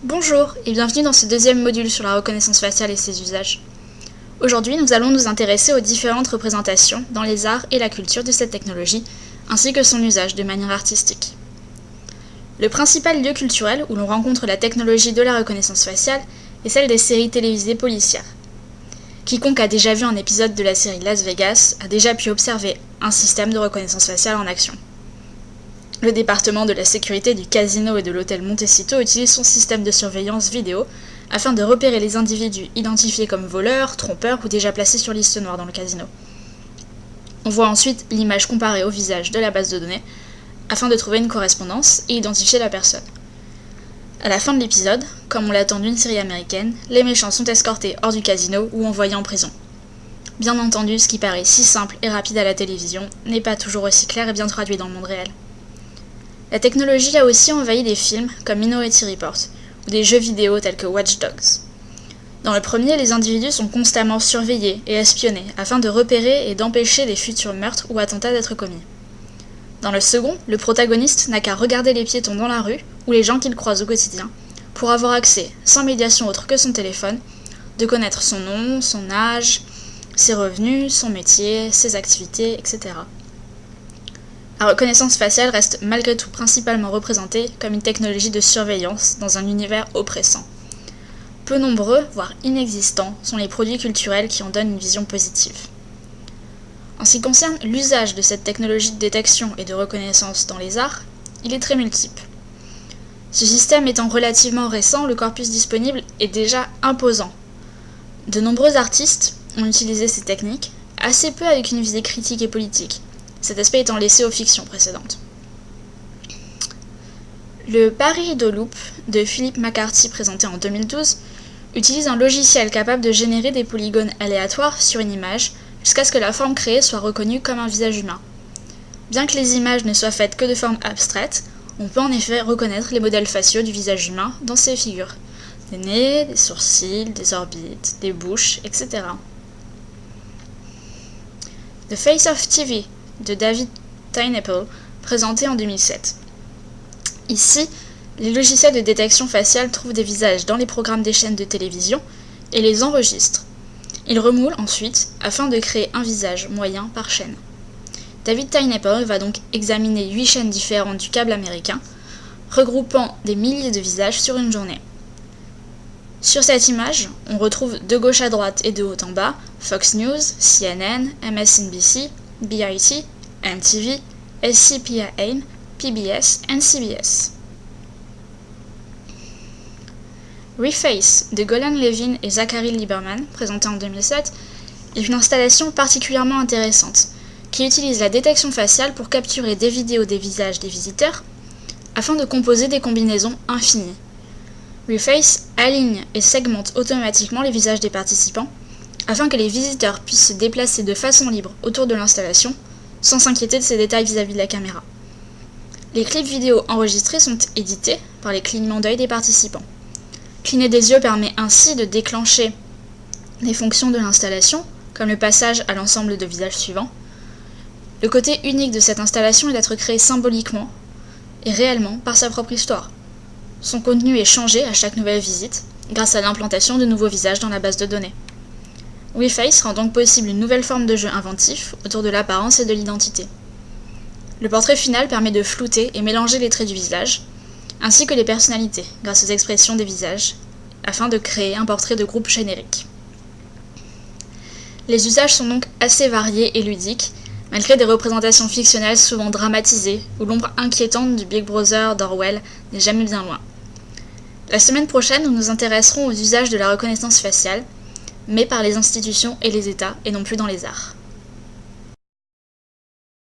Bonjour et bienvenue dans ce deuxième module sur la reconnaissance faciale et ses usages. Aujourd'hui, nous allons nous intéresser aux différentes représentations dans les arts et la culture de cette technologie, ainsi que son usage de manière artistique. Le principal lieu culturel où l'on rencontre la technologie de la reconnaissance faciale est celle des séries télévisées policières. Quiconque a déjà vu un épisode de la série Las Vegas a déjà pu observer un système de reconnaissance faciale en action. Le département de la sécurité du casino et de l'hôtel Montecito utilise son système de surveillance vidéo afin de repérer les individus identifiés comme voleurs, trompeurs ou déjà placés sur liste noire dans le casino. On voit ensuite l'image comparée au visage de la base de données afin de trouver une correspondance et identifier la personne. À la fin de l'épisode, comme on l'attend d'une série américaine, les méchants sont escortés hors du casino ou envoyés en prison. Bien entendu, ce qui paraît si simple et rapide à la télévision n'est pas toujours aussi clair et bien traduit dans le monde réel. La technologie a aussi envahi des films comme Minority Report ou des jeux vidéo tels que Watch Dogs. Dans le premier, les individus sont constamment surveillés et espionnés afin de repérer et d'empêcher les futurs meurtres ou attentats d'être commis. Dans le second, le protagoniste n'a qu'à regarder les piétons dans la rue ou les gens qu'il croise au quotidien pour avoir accès, sans médiation autre que son téléphone, de connaître son nom, son âge, ses revenus, son métier, ses activités, etc. La reconnaissance faciale reste malgré tout principalement représentée comme une technologie de surveillance dans un univers oppressant. Peu nombreux, voire inexistants, sont les produits culturels qui en donnent une vision positive. En ce qui concerne l'usage de cette technologie de détection et de reconnaissance dans les arts, il est très multiple. Ce système étant relativement récent, le corpus disponible est déjà imposant. De nombreux artistes ont utilisé ces techniques, assez peu avec une visée critique et politique, cet aspect étant laissé aux fictions précédentes. Le Paris-Hidaloop de Philip McCarthy présenté en 2012 utilise un logiciel capable de générer des polygones aléatoires sur une image jusqu'à ce que la forme créée soit reconnue comme un visage humain. Bien que les images ne soient faites que de formes abstraites, on peut en effet reconnaître les modèles faciaux du visage humain dans ces figures. Des nez, des sourcils, des orbites, des bouches, etc. The Face of TV de David Tyneapple, présenté en 2007. Ici, les logiciels de détection faciale trouvent des visages dans les programmes des chaînes de télévision et les enregistrent. Ils remoulent ensuite afin de créer un visage moyen par chaîne. David Tyneapple va donc examiner 8 chaînes différentes du câble américain, regroupant des milliers de visages sur une journée. Sur cette image, on retrouve de gauche à droite et de haut en bas Fox News, CNN, MSNBC, BET, MTV, SCPAN, PBS et CBS. Reface de Golan Levin et Zachary Lieberman, présenté en 2007, est une installation particulièrement intéressante qui utilise la détection faciale pour capturer des vidéos des visages des visiteurs afin de composer des combinaisons infinies. Reface aligne et segmente automatiquement les visages des participants afin que les visiteurs puissent se déplacer de façon libre autour de l'installation sans s'inquiéter de ses détails vis-à-vis de la caméra. Les clips vidéo enregistrés sont édités par les clignements d'œil des participants. Cligner des yeux permet ainsi de déclencher les fonctions de l'installation, comme le passage à l'ensemble de visages suivants. Le côté unique de cette installation est d'être créé symboliquement et réellement par sa propre histoire. Son contenu est changé à chaque nouvelle visite, grâce à l'implantation de nouveaux visages dans la base de données. Reface rend donc possible une nouvelle forme de jeu inventif autour de l'apparence et de l'identité. Le portrait final permet de flouter et mélanger les traits du visage, ainsi que les personnalités, grâce aux expressions des visages, afin de créer un portrait de groupe générique. Les usages sont donc assez variés et ludiques, malgré des représentations fictionnelles souvent dramatisées, où l'ombre inquiétante du Big Brother d'Orwell n'est jamais bien loin. La semaine prochaine, nous nous intéresserons aux usages de la reconnaissance faciale, mais par les institutions et les États, et non plus dans les arts.